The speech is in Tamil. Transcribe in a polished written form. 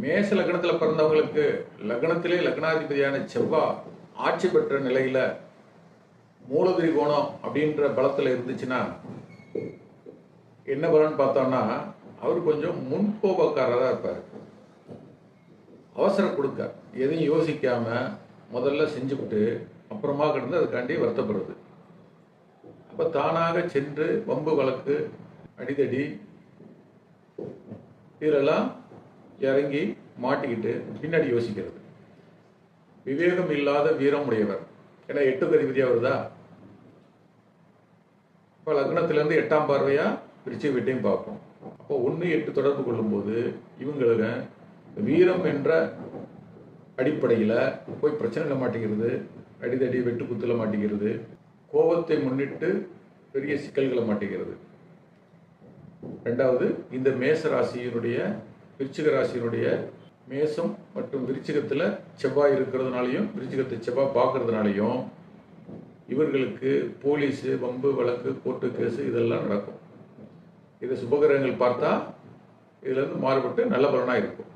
மேச லக்னத்தில் பிறந்தவங்களுக்கு லக்னத்திலே லக்னாதிபதியான செவ்வாய் ஆட்சி பெற்ற நிலையில மூலதிரி கோணம் அப்படின்ற பலத்தில் இருந்துச்சுன்னா என்ன பலன்னு பார்த்தோம்னா அவர் கொஞ்சம் முன்கோபக்காரராக இருப்பார். அவசரம் கொடுக்க எதையும் யோசிக்காம முதல்ல செஞ்சுவிட்டு அப்புறமா கிடந்து அதுக்காண்டி வருத்தப்படுறது. அப்போ தானாக சென்று வம்பு வழக்கு அடிதடி இதெல்லாம் இறங்கி மாட்டிக்கிட்டு பின்னாடி யோசிக்கிறது. விவேகம் இல்லாத வீரம் உடையவர். ஏன்னா 8க்கு அதிபதியாக வருதா, இப்போ லக்னத்திலேருந்து 8ஆம் பார்வையா விருச்சிக வீட்டையும் பார்ப்போம். அப்போ 1-8 தொடர்பு கொள்ளும்போது இவங்களுக்கு வீரம் என்ற அடிப்படையில் போய் பிரச்சனையில் மாட்டிக்கிறது, அடிதடி வெட்டு குத்துல மாட்டிக்கிறது, கோபத்தை முன்னிட்டு பெரிய சிக்கல்களை மாட்டிக்கிறது. ரெண்டாவது, இந்த மேச ராசியினுடைய விருச்சிக ராசியினுடைய மேசம் மற்றும் விருச்சிகத்தில் செவ்வாய் இருக்கிறதுனாலையும் விருச்சிகத்தை செவ்வாய் பார்க்கறதுனாலையும் இவர்களுக்கு போலீஸு வம்பு வழக்கு கோர்ட்டு கேஸு இதெல்லாம் நடக்கும். இதை சுபகிரகங்கள் பார்த்தா இதுலேருந்து மாறுபட்டு நல்ல பலனாக இருக்கும்.